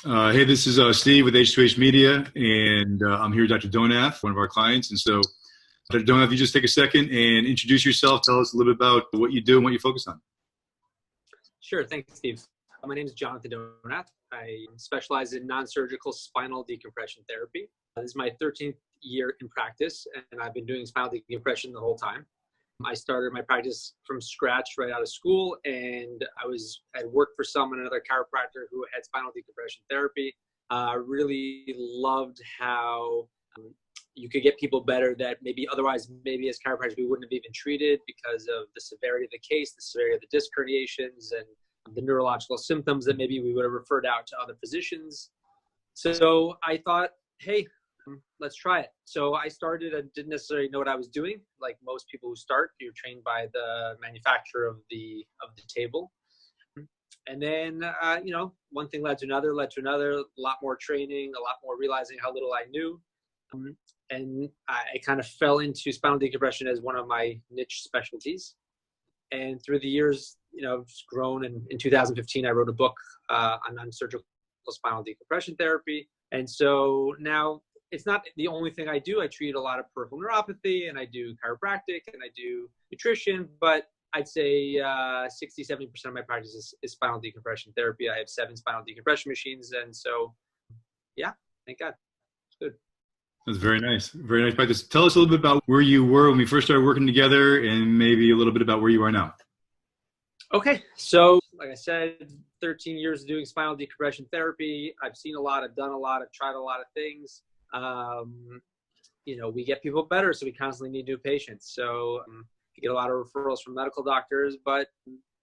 Hey, this is Steve with H2H Media, and I'm here with Dr. Donath, one of our clients. And so, Dr. Donath, you just take a second and introduce yourself. Tell us a little bit about what you do and what you focus on. Sure. Thanks, Steve. My name is Jonathan Donath. I specialize in non-surgical spinal decompression therapy. This is my 13th year in practice, and I've been doing spinal decompression the whole time. I started my practice from scratch right out of school, and I worked for another chiropractor who had spinal decompression therapy. I really loved how you could get people better that maybe as chiropractors we wouldn't have even treated because of the severity of the case, the severity of the disc herniations, and the neurological symptoms that maybe we would have referred out to other physicians. So I thought, hey, let's try it. So I started and didn't necessarily know what I was doing. Like most people who start, you're trained by the manufacturer of the table. And then, one thing led to another, a lot more training, a lot more realizing how little I knew. And I kind of fell into spinal decompression as one of my niche specialties. And through the years, it's grown. And in 2015, I wrote a book on non-surgical spinal decompression therapy. And so now it's not the only thing I do. I treat a lot of peripheral neuropathy, and I do chiropractic, and I do nutrition. But I'd say 60-70% of my practice is spinal decompression therapy. I have 7 spinal decompression machines. And so, yeah, thank God. It's good. That's very nice. Very nice practice. Tell us a little bit about where you were when we first started working together, and maybe a little bit about where you are now. Okay. So, like I said, 13 years of doing spinal decompression therapy. I've seen a lot, I've done a lot, I've tried a lot of things. We get people better, so we constantly need new patients. So you get a lot of referrals from medical doctors, but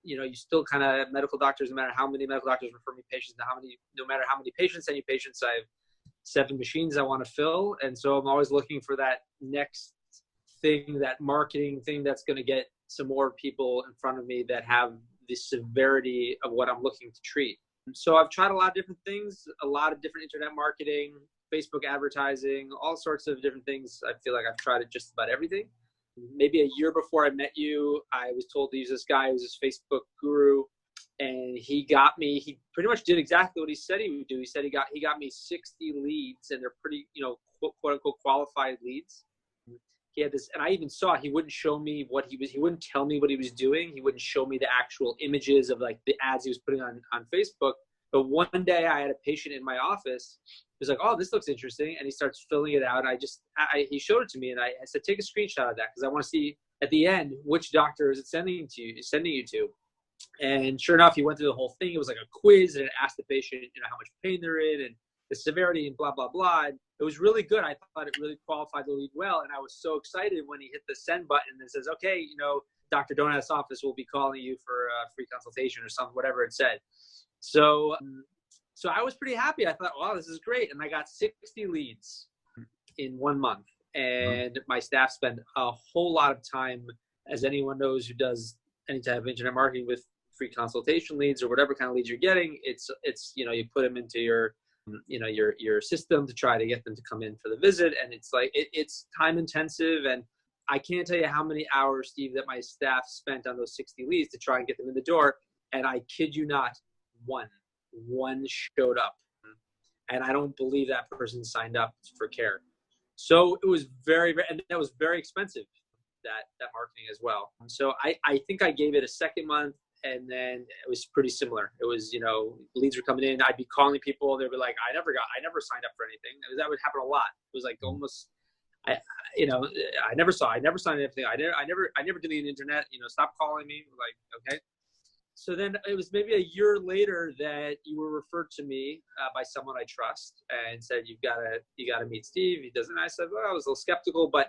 you still kind of medical doctors, no matter how many medical doctors refer me patients, no matter how many patients, any patients, I have 7 machines I want to fill. And so I'm always looking for that next thing, that marketing thing that's going to get some more people in front of me that have the severity of what I'm looking to treat. So I've tried a lot of different things, a lot of different internet marketing, Facebook advertising, all sorts of different things. I feel like I've tried just about everything. Maybe a year before I met you, I was told to use this guy who's this Facebook guru, and he pretty much did exactly what he said he would do. He said he got me 60 leads, and they're pretty, quote unquote qualified leads. He had this, and I even saw he wouldn't show me he wouldn't tell me what he was doing. He wouldn't show me the actual images of like the ads he was putting on Facebook. But one day I had a patient in my office. He was like, "Oh, this looks interesting," and he starts filling it out. And he showed it to me, and I said, "Take a screenshot of that because I want to see at the end which doctor is it sending you to." And sure enough, he went through the whole thing. It was like a quiz, and it asked the patient, how much pain they're in and the severity and blah, blah, blah. And it was really good. I thought it really qualified the lead well. And I was so excited when he hit the send button and says, "Okay, Dr. Donath's office will be calling you for a free consultation," or something, whatever it said. So I was pretty happy. I thought, wow, this is great. And I got 60 leads in 1 month. And my staff spent a whole lot of time, as anyone knows who does any type of internet marketing, with free consultation leads or whatever kind of leads you're getting. It's you put them into your system to try to get them to come in for the visit. And it's like, it's time intensive. And I can't tell you how many hours, Steve, that my staff spent on those 60 leads to try and get them in the door. And I kid you not, one showed up. And I don't believe that person signed up for care. So it was and that was very expensive, that marketing as well. So I think I gave it a second month, and then it was pretty similar. It was, leads were coming in. I'd be calling people. They'd be like, I never signed up for anything. That would happen a lot. It was like almost, I never signed anything. I never did the internet, stop calling me. Like, okay. So then it was maybe a year later that you were referred to me by someone I trust and said, you gotta meet Steve. He doesn't. I said, well, I was a little skeptical, but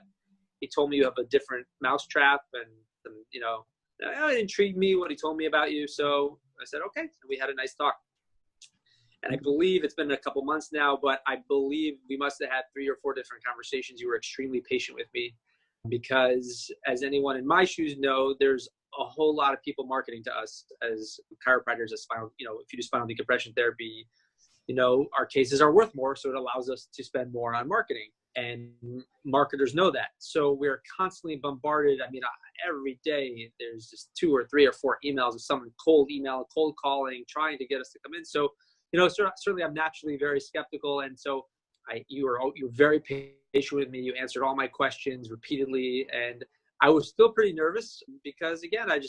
he told me you have a different mousetrap, and it intrigued me what he told me about you. So I said, okay. And we had a nice talk. And I believe it's been a couple months now, but I believe we must have had 3 or 4 different conversations. You were extremely patient with me because, as anyone in my shoes know, there's a whole lot of people marketing to us as chiropractors, as spinal, if you do spinal decompression therapy, our cases are worth more. So it allows us to spend more on marketing, and marketers know that. So we're constantly bombarded. I mean, every day there's just 2 or 3 or 4 emails of someone cold calling, trying to get us to come in. So certainly I'm naturally very skeptical. And so you were very patient with me. You answered all my questions repeatedly. And I was still pretty nervous because, again, I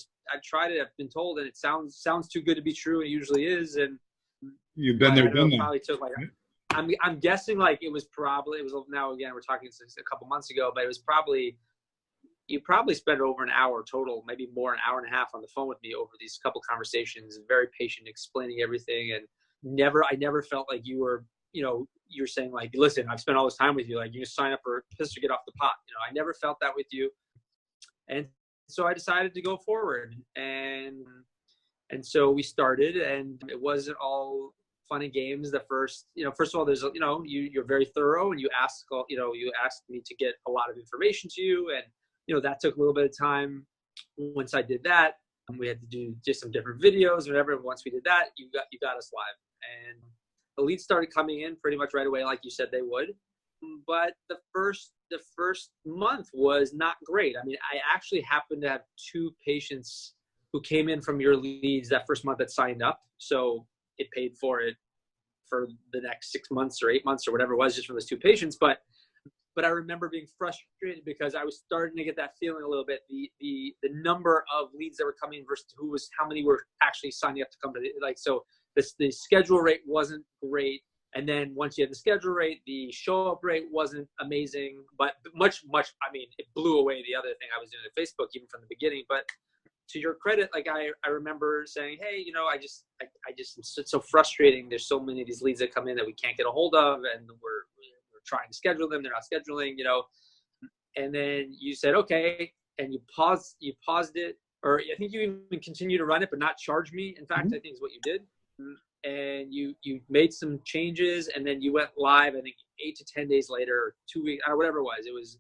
tried it. I've been told, and it sounds too good to be true. It usually is. And you've been there, done that. Probably took I'm guessing it was now, again, we're talking a couple months ago, but it was you probably spent over an hour total, maybe more, an hour and a half on the phone with me over these couple conversations, very patient, explaining everything. And I never felt like you were, you're saying like, listen, I've spent all this time with you. Like, you just sign up for piss or get off the pot. I never felt that with you. And so I decided to go forward, and so we started, and it wasn't all fun and games. The first of all, there's, you're very thorough, and you asked me to get a lot of information to you. And, that took a little bit of time. Once I did that, we had to do just some different videos or whatever. Once we did that, you got us live, and the leads started coming in pretty much right away, like you said they would. But the first month was not great. I mean, I actually happened to have 2 patients who came in from your leads that first month that signed up. So it paid for it for the next 6 months or 8 months or whatever it was, just from those 2 patients. But I remember being frustrated because I was starting to get that feeling a little bit. The number of leads that were coming versus how many were actually signing up to come to so the schedule rate wasn't great. And then once you had the schedule rate, the show up rate wasn't amazing, but much, I mean, it blew away the other thing I was doing at Facebook even from the beginning. But to your credit, I remember saying, hey, it's so frustrating. There's so many of these leads that come in that we can't get a hold of, and we're trying to schedule them. They're not scheduling, and then you said, okay. And you paused it, or I think you even continued to run it, but not charge me. In fact, I think is what you did. And you made some changes, and then you went live, I think 8 to 10 days later, or 2 weeks, or whatever it was.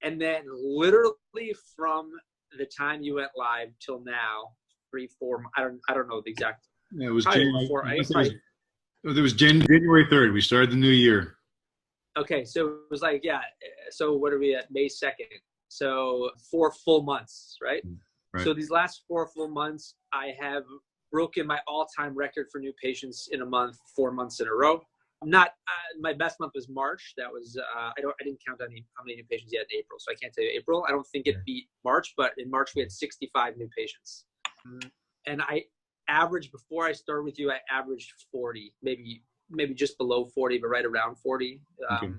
And then literally from the time you went live till now, 3, 4, I don't know the exact. Yeah, it was January 3rd. We started the new year. Okay. So it was so what are we at? May 2nd. So 4 full months, right? Right. So these last 4 full months, I have broken my all-time record for new patients in a month, 4 months in a row. Not my best month was March. That was I didn't count how many new patients yet in April, so I can't tell you April. I don't think it beat March, but in March we had 65 new patients, and I averaged, before I started with you, I averaged 40, maybe just below 40, but right around 40. Okay.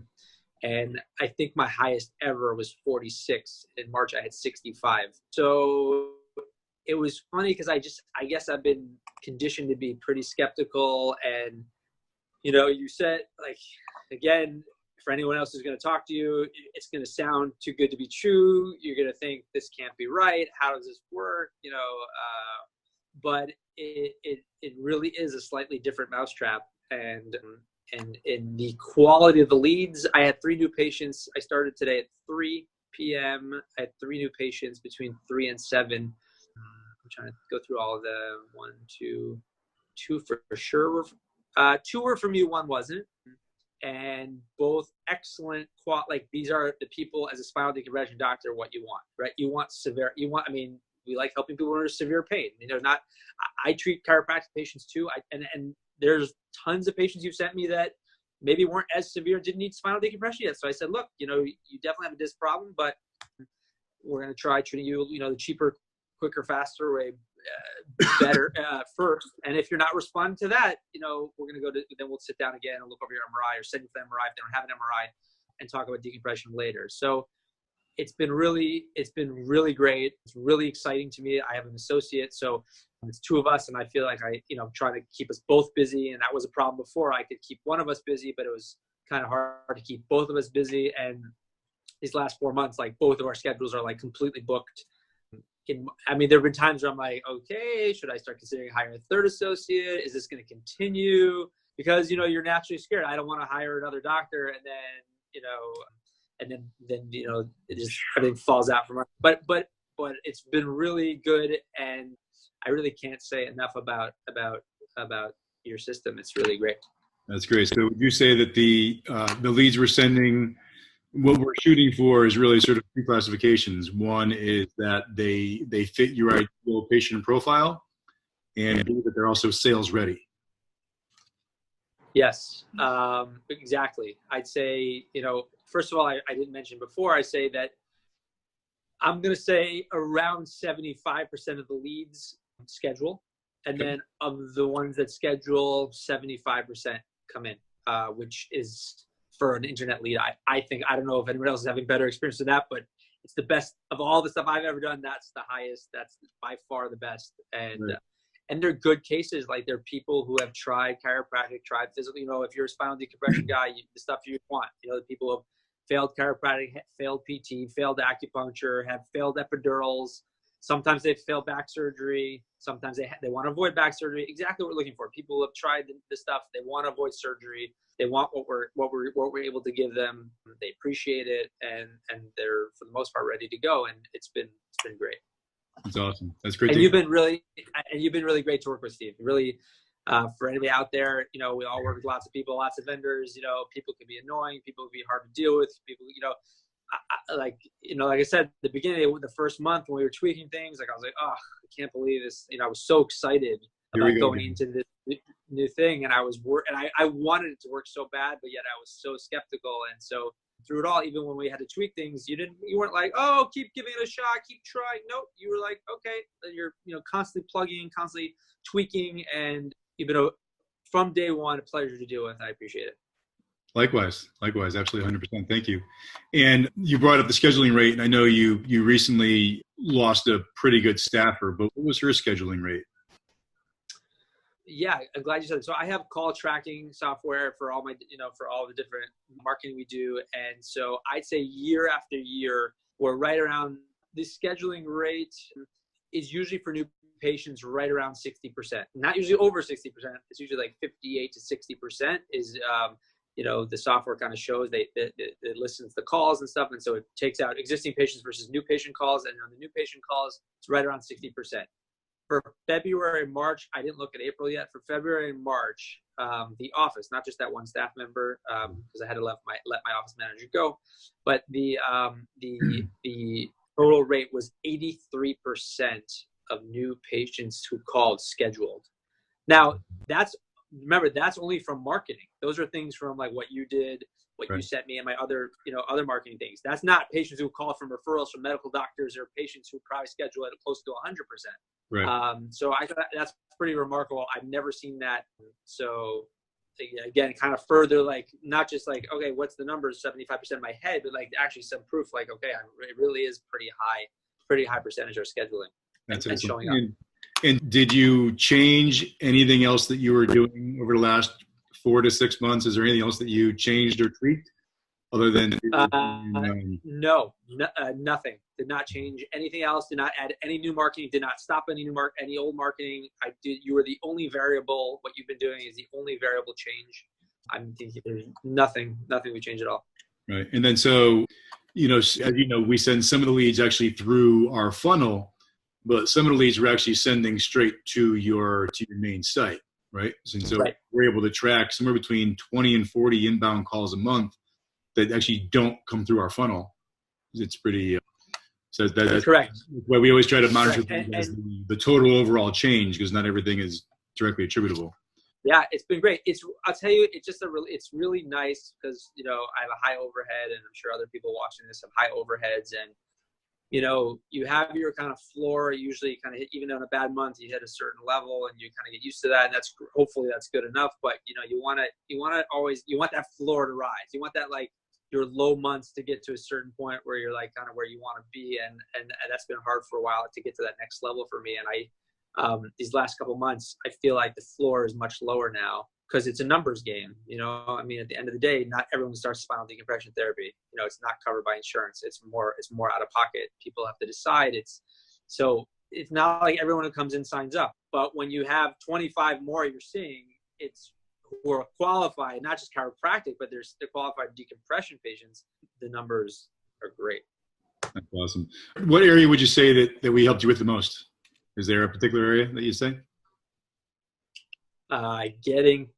And I think my highest ever was 46. In March I had 65. So it was funny because I guess I've been conditioned to be pretty skeptical. And, you said, again, for anyone else who's going to talk to you, it's going to sound too good to be true. You're going to think this can't be right. How does this work? But it really is a slightly different mousetrap. And in the quality of the leads, I had 3 new patients. I started today at 3 p.m. I had 3 new patients between 3 and 7. I'm trying to go through all of them. 1, 2 for sure. 2 were from you, 1 wasn't. And both excellent these are the people, as a spinal decompression doctor, what you want, right? We like helping people under severe pain. I treat chiropractic patients too. And there's tons of patients you've sent me that maybe weren't as severe, didn't need spinal decompression yet. So I said, look, you definitely have a disc problem, but we're going to try treating you, the cheaper, quicker, faster way, better first. And if you're not responding to that, we're going to then we'll sit down again and look over your MRI, or send you for MRI if they don't have an MRI, and talk about decompression later. So it's been really great. It's really exciting to me. I have an associate, so it's 2 of us, and I feel like I'm trying to keep us both busy. And that was a problem before. I could keep one of us busy, but it was kind of hard to keep both of us busy. And these last 4 months, both of our schedules are completely booked. There have been times where I'm like, okay, should I start considering hiring a 3rd associate? Is this going to continue? Because, you're naturally scared. I don't want to hire another doctor, and then, it just, everything falls out from us. But it's been really good. And I really can't say enough about your system. It's really great. That's great. So would you say that the leads we're sending, what we're shooting for is really sort of 2 classifications. One is that they fit your ideal patient profile, and that they're also sales ready. Yes, exactly. I'd say, first of all, I didn't mention before, I say that I'm going to say around 75% of the leads schedule. And Okay. then of the ones that schedule, 75% come in, which is for an internet lead. I think, I don't know if anyone else is having better experience with that, but it's the best of all the stuff I've ever done. That's the highest. That's by far the best. And they're good cases. Like they're people who have tried chiropractic, tried physical, if you're a spinal decompression guy, the stuff you want, the people who have failed chiropractic, failed PT, failed acupuncture, have failed epidurals. Sometimes they fail back surgery. Sometimes they want to avoid back surgery. Exactly what we're looking for. People who have tried the stuff. They want to avoid surgery. They want what we're able to give them. They appreciate it, and they're for the most part ready to go. And it's been great. That's awesome. That's great. And you've been really great to work with, Steve. Really, for anybody out there, we all work with lots of people, lots of vendors. People can be annoying. People can be hard to deal with. People, like I said, the beginning of the first month when we were tweaking things, I was like, oh, I can't believe this. I was so excited about going into this new thing, and I wanted it to work so bad, but yet I was so skeptical. And so through it all, even when we had to tweak things, you weren't like, oh, keep giving it a shot, keep trying. Nope, you were like, okay, you're constantly plugging, constantly tweaking, and you've been from day one a pleasure to deal with. I appreciate it. Likewise, absolutely, 100%. Thank you. And you brought up the scheduling rate, and I know you recently lost a pretty good staffer, but what was her scheduling rate? Yeah, I'm glad you said it. So I have call tracking software for all for all the different marketing we do. And so I'd say year after year, we're right around the scheduling rate is usually for new patients right around 60%, not usually over 60%. It's usually like 58 to 60% is, the software kind of shows it listens to the calls and stuff. And so it takes out existing patients versus new patient calls. And on the new patient calls, it's right around 60%. For February and March, I didn't look at April yet. For February and March, the office, not just that one staff member, because I had to let my office manager go, but the total rate was 83% of new patients who called scheduled. Now that's only from marketing. Those are things from like what you did, what you sent me, and my other marketing things. That's not patients who call from referrals from medical doctors or patients who probably schedule at close to 100%. Right. So I thought that's pretty remarkable. I've never seen that. So again, kind of further, like not just like, okay, what's the numbers, 75% in my head, but like actually some proof like, okay, it really is pretty high percentage are scheduling and showing up. And did you change anything else that you were doing over the last 4 to 6 months? Is there anything else that you changed or tweaked other than? No, nothing. Did not change anything else. Did not add any new marketing. Did not stop any any old marketing. You were the only variable. What you've been doing is the only variable change. I'm thinking there's nothing we changed at all. Right. And then so, as you know, we send some of the leads actually through our funnel, but some of the leads we're actually sending straight to your main site, right? And so we're able to track somewhere between 20 and 40 inbound calls a month that actually don't come through our funnel. It's pretty. So that's correct. Why we always try to monitor the total overall change, because not everything is directly attributable. Yeah, it's been great. I'll tell you, it's really nice because, I have a high overhead, and I'm sure other people watching this have high overheads, and, you have your kind of floor, usually kind of hit, even on a bad month, you hit a certain level and you kind of get used to that. And hopefully that's good enough, but you want that floor to rise. You want that, like, your low months to get to a certain point where you're like kind of where you want to be. And that's been hard for a while to get to that next level for me. And these last couple months, I feel like the floor is much lower now because it's a numbers game. I mean, at the end of the day, not everyone starts spinal decompression therapy. It's not covered by insurance. It's more out of pocket. People have to decide. It's not like everyone who comes in signs up, but when you have 25 more you're seeing, it's who are qualified, not just chiropractic, but they're qualified decompression patients. The numbers are great. That's awesome. What area would you say that we helped you with the most? Is there a particular area that you say? Getting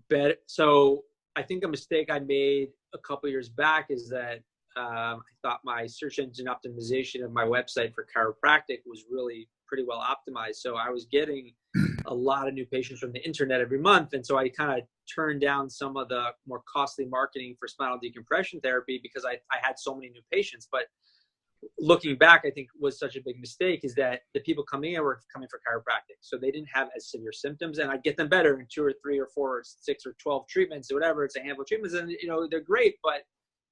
better. So I think a mistake I made a couple years back is that I thought my search engine optimization of my website for chiropractic was really pretty well optimized. So I was getting a lot of new patients from the internet every month. And so I kind of turned down some of the more costly marketing for spinal decompression therapy because I had so many new patients. But looking back, I think was such a big mistake is that the people coming in were coming for chiropractic. So they didn't have as severe symptoms, and I get them better in 2 or 3 or 4 or 6 or 12 treatments or whatever. It's a handful of treatments, and they're great, but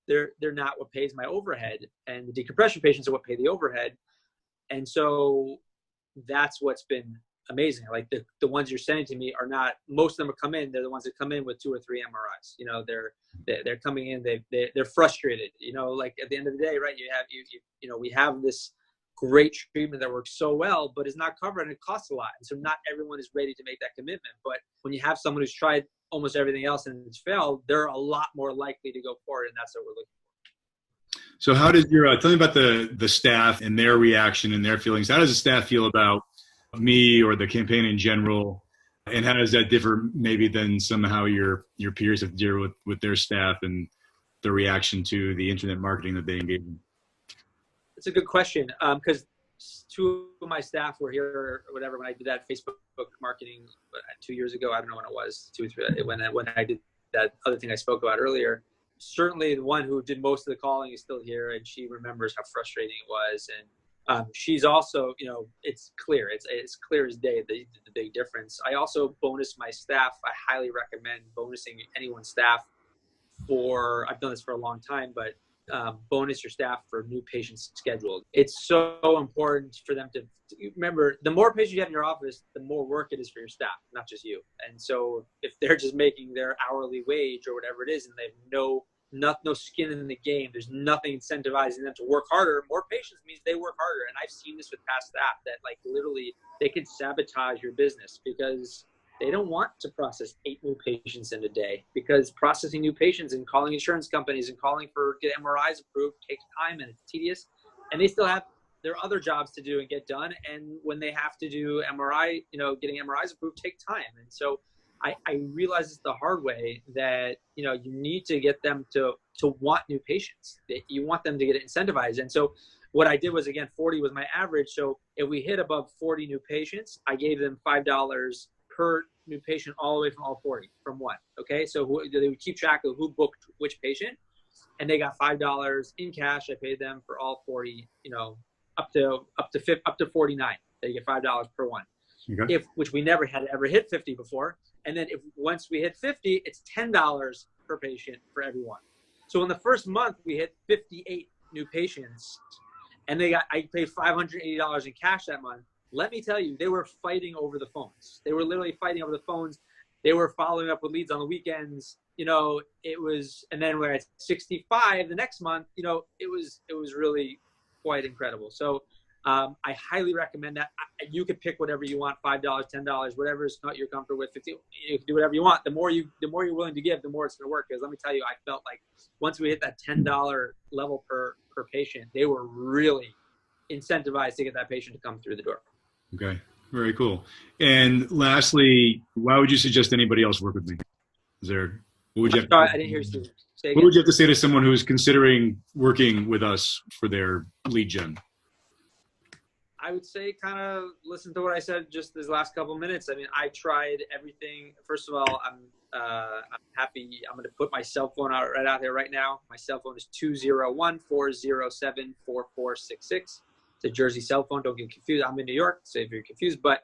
they're not what pays my overhead, and the decompression patients are what pay the overhead. And so that's what's been amazing. Like the ones you're sending to me are not, most of them are come in, they're the ones that come in with 2 or 3 MRIs. They're coming in, they're frustrated, like at the end of the day, right? We have this great treatment that works so well, but is not covered and it costs a lot. And so not everyone is ready to make that commitment. But when you have someone who's tried almost everything else and it's failed, they're a lot more likely to go forward. And that's what we're looking for. So how does tell me about the staff and their reaction and their feelings. How does the staff feel about me or the campaign in general? And how does that differ maybe than somehow your peers have to deal with their staff and the reaction to the internet marketing that they engage in? It's a good question, because 2 of my staff were here or whatever when I did that Facebook marketing 2 years ago. I don't know when it was, 2 or 3, when I did that other thing I spoke about earlier. Certainly the one who did most of the calling is still here, and she remembers how frustrating it was. And she's also, it's clear. It's clear as day, the big difference. I also bonus my staff. I highly recommend bonusing anyone's staff I've done this for a long time, but bonus your staff for new patients scheduled. It's so important for them to remember, the more patients you have in your office, the more work it is for your staff, not just you. And so if they're just making their hourly wage or whatever it is, and they have no skin in the game, there's nothing incentivizing them to work harder, more patients means they work harder. And I've seen this with past staff that like literally they can sabotage your business because they don't want to process 8 new patients in a day, because processing new patients and calling insurance companies and calling for get MRIs approved takes time and it's tedious, and they still have their other jobs to do and get done. And when they have to do MRI, getting MRIs approved take time. And so I realized it's the hard way that, you need to get them to want new patients. You want them to get incentivized. And so what I did was, again, 40 was my average. So if we hit above 40 new patients, I gave them $5 per new patient all the way from all 40 from one. Okay. So they would keep track of who booked which patient, and they got $5 in cash. I paid them for all 40, up to 49. They get $5 per one. Okay. Which we never had ever hit 50 before. And then once we hit 50, it's $10 per patient for everyone. So in the first month we hit 58 new patients, and I paid $580 in cash that month. Let me tell you, they were fighting over the phones. They were literally fighting over the phones. They were following up with leads on the weekends. It was, and then we're at 65 the next month, it was really quite incredible. So I highly recommend that. You could pick whatever you want, $5, $10, whatever is not you're comfortable with. 50, you can do whatever you want. The more you're willing to give, the more it's going to work. Because let me tell you, I felt like once we hit that $10 level per patient, they were really incentivized to get that patient to come through the door. Okay, very cool. And lastly, why would you suggest anybody else work with me? What would you I didn't hear you say. What would you have to say to someone who is considering working with us for their lead gen? I would say kind of listen to what I said just this last couple of minutes. I mean, I tried everything. First of all, I'm happy. I'm going to put my cell phone right out there right now. My cell phone is 201-407-4466. It's a Jersey cell phone. Don't get confused. I'm in New York, so if you're confused, but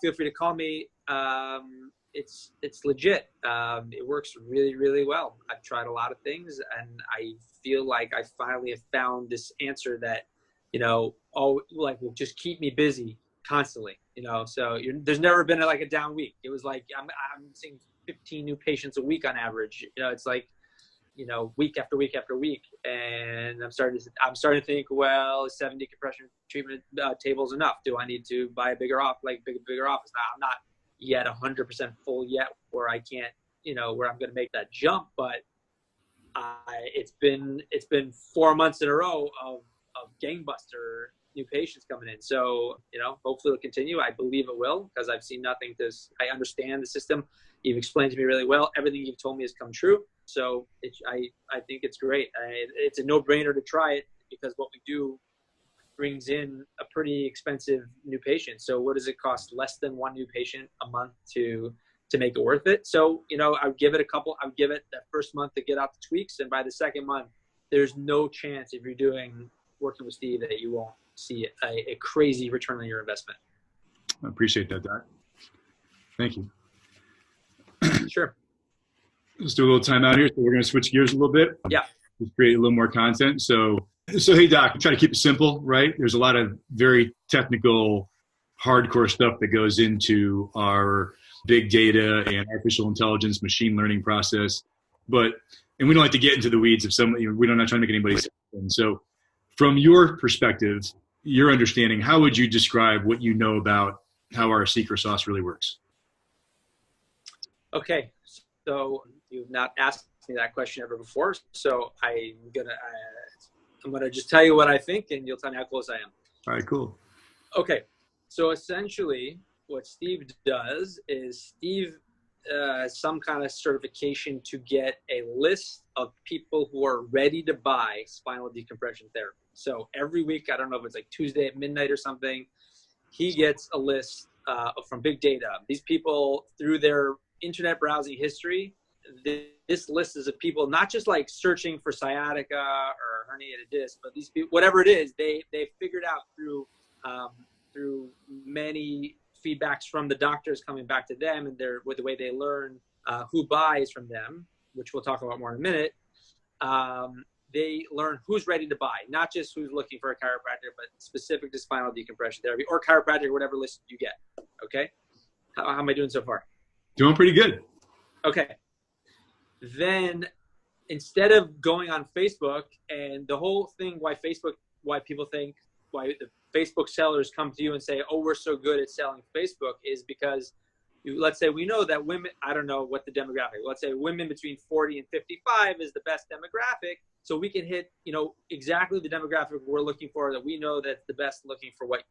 feel free to call me. It's legit. It works really, really well. I've tried a lot of things, and I feel like I finally have found this answer that, will just keep me busy constantly, so there's never been a down week. It was like, I'm seeing 15 new patients a week on average. It's like, week after week after week. And I'm starting to think, well, is 7 decompression treatment tables enough? Do I need to buy a bigger office? Now, I'm not yet 100% full yet where I can't, where I'm going to make that jump, but it's been 4 months in a row of gangbuster new patients coming in. So, hopefully it'll continue. I believe it will, because I've seen nothing I understand the system. You've explained to me really well. Everything you've told me has come true. So I think it's great. It's a no-brainer to try it, because what we do brings in a pretty expensive new patient. So what does it cost? Less than one new patient a month to make it worth it. So, I would give it that first month to get out the tweaks. And by the second month, there's no chance if you're working with Steve that you won't see a crazy return on your investment. I appreciate that, Doc. Thank you. Sure. Let's do a little time out here. So we're going to switch gears a little bit. Yeah. Just create a little more content. So hey, Doc, try to keep it simple, right? There's a lot of very technical, hardcore stuff that goes into our big data and artificial intelligence, machine learning process. And we don't like to get into the weeds of we don't not trying to make anybody sick. And so from your perspective, your understanding, how would you describe what you know about how our secret sauce really works? Okay. So you've not asked me that question ever before. So I'm gonna just tell you what I think, and you'll tell me how close I am. All right, cool. Okay, so essentially, what Steve does is has some kind of certification to get a list of people who are ready to buy spinal decompression therapy. So every week, I don't know if it's like Tuesday at midnight or something, he gets a list from big data. These people, through their internet browsing history, this list is of people not just like searching for sciatica or herniated disc, but these people, whatever it is, they figured out through many feedbacks from the doctors coming back to them and with the way they learn who buys from them, which we'll talk about more in a minute. They learn who's ready to buy, not just who's looking for a chiropractor, but specific to spinal decompression therapy or chiropractic, whatever list you get. Okay, how am I doing so far? Doing pretty good. Okay. Then instead of going on Facebook, and the whole thing why the Facebook sellers come to you and say, oh, we're so good at selling Facebook is because let's say we know that women, I don't know what the demographic, let's say women between 40 and 55 is the best demographic. So we can hit, exactly the demographic we're looking for, that we know that's the best looking for what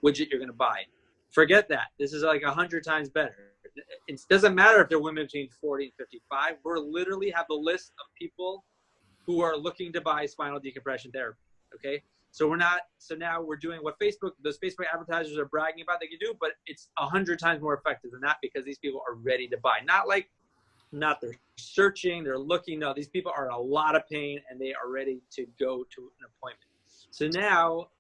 widget you're going to buy. Forget that. This is like 100 times better. It doesn't matter if they're women between 40 and 55. We're literally have the list of people who are looking to buy spinal decompression therapy. Okay. So now we're doing what those Facebook advertisers are bragging about they can do, but it's 100 times more effective than that because these people are ready to buy. Not they're searching, they're looking. No, these people are in a lot of pain and they are ready to go to an appointment. So now,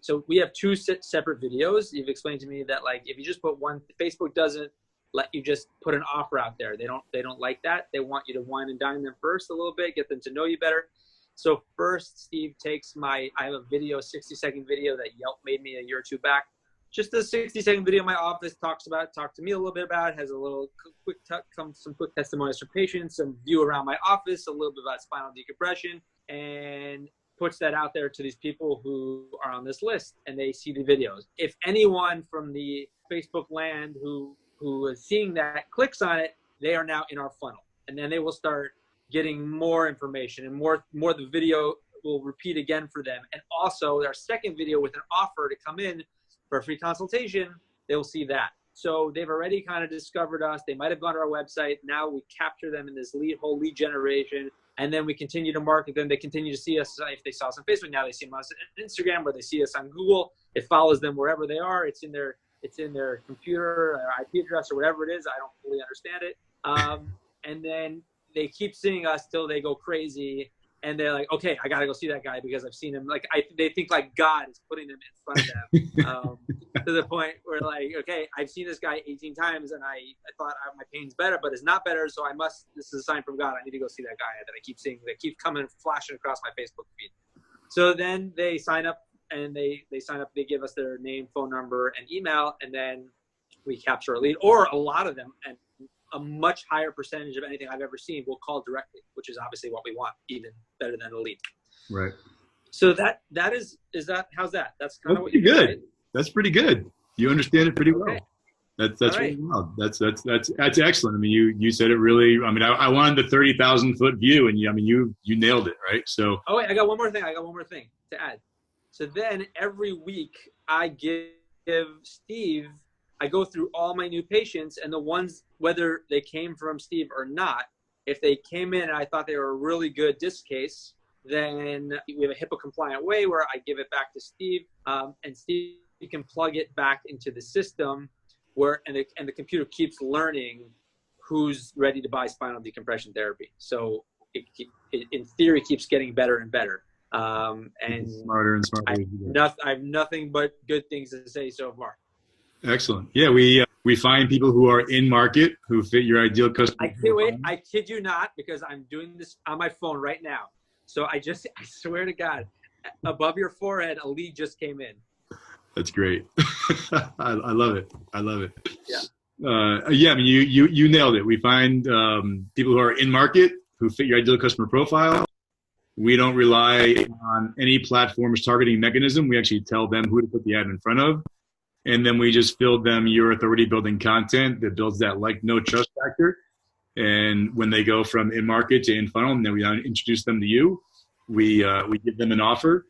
so we have two separate videos. You've explained to me that if you just put one, Facebook doesn't let you just put an offer out there. They don't like that. They want you to wine and dine them first a little bit, get them to know you better. So first, Steve takes I have a video, a 60-second video that Yelp made me a year or two back. Just a 60-second video in my office, talked to me a little bit about it, has a little some quick testimonials from patients, some view around my office, a little bit about spinal decompression, and puts that out there to these people who are on this list, and they see the videos. If anyone from the Facebook land who is seeing that clicks on it, they are now in our funnel, and then they will start getting more information, and more the video will repeat again for them. And also our second video with an offer to come in for a free consultation, they will see that. So they've already kind of discovered us. They might have gone to our website. Now we capture them in this whole lead generation, and then we continue to market them. They continue to see us. If they saw us on Facebook, now they see us on Instagram, or they see us on Google. It follows them wherever they are. It's in their computer or IP address or whatever it is. I don't fully understand it. And then they keep seeing us till they go crazy, and they're like, okay, I gotta go see that guy because I've seen him. They think God is putting them in front of them to the point where okay, I've seen this guy 18 times, and I thought my pain's better, but it's not better. So this is a sign from God. I need to go see that guy that I keep seeing. They keep coming, flashing across my Facebook feed. So then they sign up, and they sign up. They give us their name, phone number, and email, and then we capture a lead, or a lot of them, and a much higher percentage of anything I've ever seen will call directly, which is obviously what we want, even better than a lead. Right. So how's that? That's kind of what you do. Good. Right? That's pretty good. You understand it pretty well. Okay. That's right. really well. That's excellent. I mean, you said it really. I mean, I wanted the 30,000 foot view, and you nailed it, right? So. Oh wait, I got one more thing to add. So then every week I give Steve. I go through all my new patients, and the ones, whether they came from Steve or not, if they came in and I thought they were a really good disc case, then we have a HIPAA compliant way where I give it back to Steve, and Steve can plug it back into the system and the computer keeps learning who's ready to buy spinal decompression therapy. So it in theory keeps getting better and better. And smarter and smarter. I have nothing but good things to say so far. Excellent. Yeah, we find people who are in market who fit your ideal customer. I kid you not, because I'm doing this on my phone right now. So I swear to God, above your forehead, a lead just came in. That's great. I love it. I love it. Yeah. Yeah. I mean, you nailed it. We find people who are in market who fit your ideal customer profile. We don't rely on any platform's targeting mechanism. We actually tell them who to put the ad in front of. And then we just build them your authority building content that builds that no trust factor. And when they go from in market to in funnel, and then we introduce them to you, we give them an offer.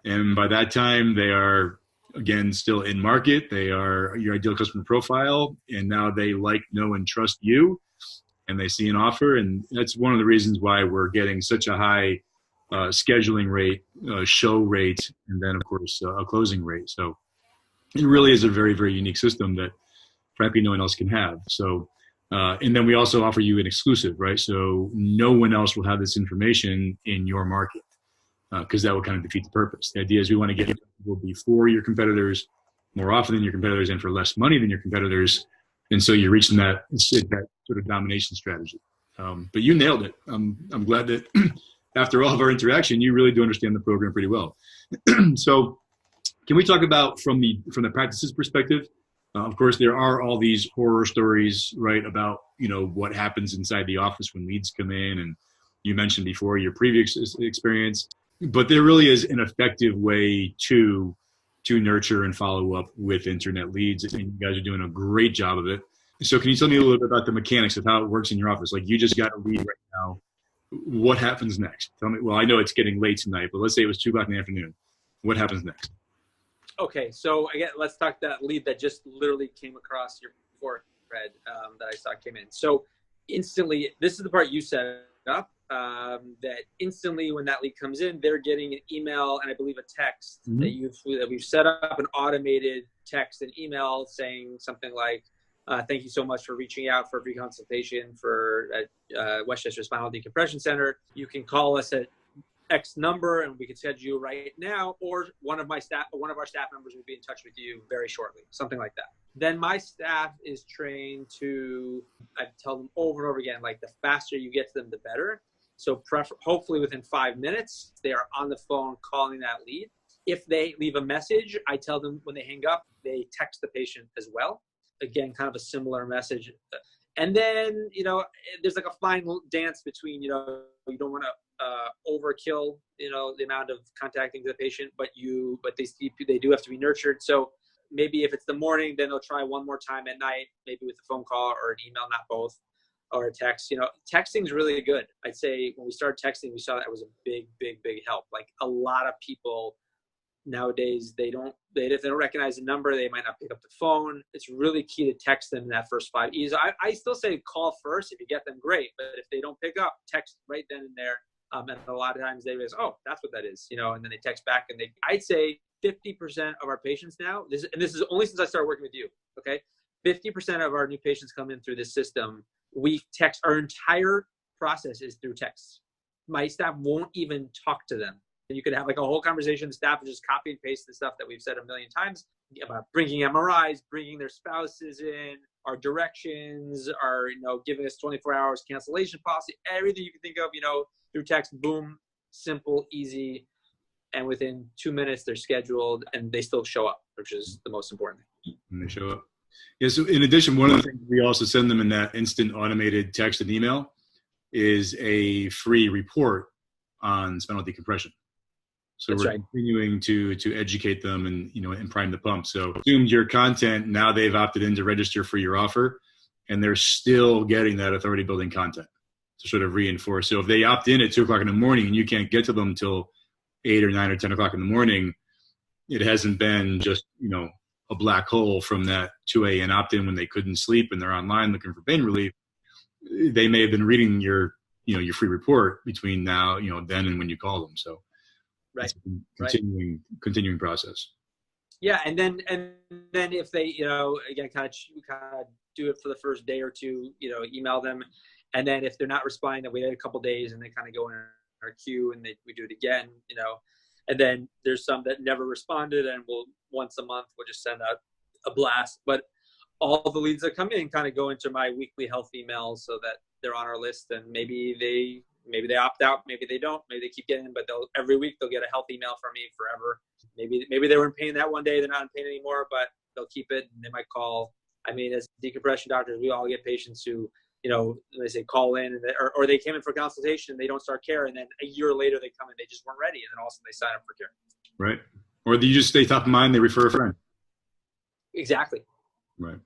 And by that time, they are, again, still in market. They are your ideal customer profile. And now they know, and trust you. And they see an offer. And that's one of the reasons why we're getting such a high scheduling rate, show rate, and then, of course, a closing rate. So it really is a very, very unique system that, frankly, no one else can have. So, and then we also offer you an exclusive, right? So no one else will have this information in your market, because that will kind of defeat the purpose. The idea is we want to get people before your competitors, more often than your competitors, and for less money than your competitors. And so you're reaching that sort of domination strategy. But you nailed it. I'm glad that after all of our interaction, you really do understand the program pretty well. So can we talk about from the practice's perspective? Of course, there are all these horror stories, right, about, what happens inside the office when leads come in. And you mentioned before your previous experience, but there really is an effective way to nurture and follow up with internet leads. And you guys are doing a great job of it. So can you tell me a little bit about the mechanics of how it works in your office? Like, you just got a lead right now. What happens next? Tell me. Well, I know it's getting late tonight, but let's say it was 2:00 in the afternoon. What happens next? Okay, so again, let's talk that lead that just literally came across your forehead that I saw came in. So instantly, this is the part you set up, that instantly when that lead comes in, they're getting an email and I believe a text that we've set up, an automated text and email saying something like, thank you so much for reaching out for a free consultation for Westchester Spinal Decompression Center. You can call us at X number and we can schedule you right now, or one of our staff members will be in touch with you very shortly, something like that. Then my staff is trained I tell them over and over again, like, the faster you get to them, the better. So hopefully within 5 minutes, they are on the phone calling that lead. If they leave a message, I tell them when they hang up, they text the patient as well. Again, kind of a similar message. And then, there's like a fine dance between, you don't want to overkill, the amount of contacting the patient, but they do have to be nurtured. So maybe if it's the morning, then they'll try one more time at night, maybe with a phone call or an email, not both, or a text. Texting is really good. I'd say when we started texting, we saw that was a big, big, big help. Like, a lot of people nowadays, if they don't recognize the number, they might not pick up the phone. It's really key to text them in that first 5 E's. I still say call first. If you get them, great. But if they don't pick up, text right then and there. And a lot of times they realize, oh, that's what that is, and then they text back. And I'd say 50% of our patients now, this is only since I started working with you, okay? 50% of our new patients come in through this system. We text. Our entire process is through text. My staff won't even talk to them. And you could have like a whole conversation. The staff will just copy and paste the stuff that we've said a million times about bringing MRIs, bringing their spouses in, our directions, our, giving us 24 hours cancellation policy, everything you can think of, through text, boom, simple, easy. And within 2 minutes, they're scheduled and they still show up, which is the most important thing. And they show up. Yeah, so in addition, one of the things we also send them in that instant automated text and email is a free report on spinal decompression. So That's we're right. continuing to educate them and prime the pump. So consumed your content. Now they've opted in to register for your offer, and they're still getting that authority building content to sort of reinforce. So if they opt in at 2:00 in the morning and you can't get to them till 8 or 9 or 10 o'clock in the morning, it hasn't been just, a black hole from that 2 a.m. opt in when they couldn't sleep and they're online looking for pain relief. They may have been reading your your free report between now, then and when you call them. So right, it's a continuing process. Yeah, and then if they, again, kind of do it for the first day or two, email them, and then if they're not responding, then wait a couple days, and they kind of go in our queue, and we do it again, and then there's some that never responded, and once a month we'll just send out a blast. But all the leads that come in kind of go into my weekly health email so that they're on our list, and maybe they opt out, maybe they don't, maybe they keep getting them, but every week they'll get a health email from me forever. Maybe they were in pain that one day, they're not in pain anymore, but they'll keep it, and they might call. I mean, as decompression doctors, we all get patients who, they say call in, or they came in for consultation, they don't start care, and then a year later they come in, they just weren't ready, and then all of a sudden they sign up for care. Right. Or you just stay top of mind, they refer a friend. Exactly. Right.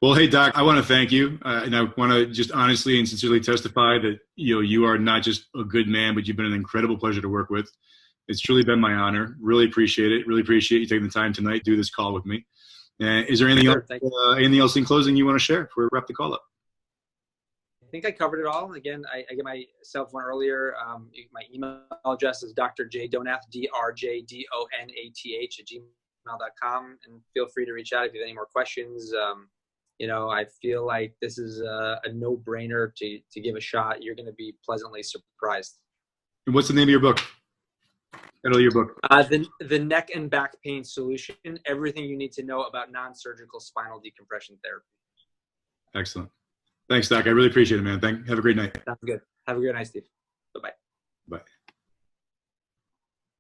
Well, hey, Doc, I want to thank you. And I want to just honestly and sincerely testify that, you are not just a good man, but you've been an incredible pleasure to work with. It's truly been my honor. Really appreciate it. Really appreciate you taking the time tonight to do this call with me. Is there anything else in closing you want to share before we wrap the call up? I think I covered it all. Again, I gave myself one earlier. My email address is drjdonath, drjdonath @gmail.com, and feel free to reach out if you have any more questions. I feel like this is a no-brainer to give a shot. You're going to be pleasantly surprised. And what's the name of your book? Title of your book? The Neck and Back Pain Solution: Everything You Need to Know About Non-Surgical Spinal Decompression Therapy. Excellent. Thanks, Doc. I really appreciate it, man. Have a great night. Sounds good. Have a great night, Steve.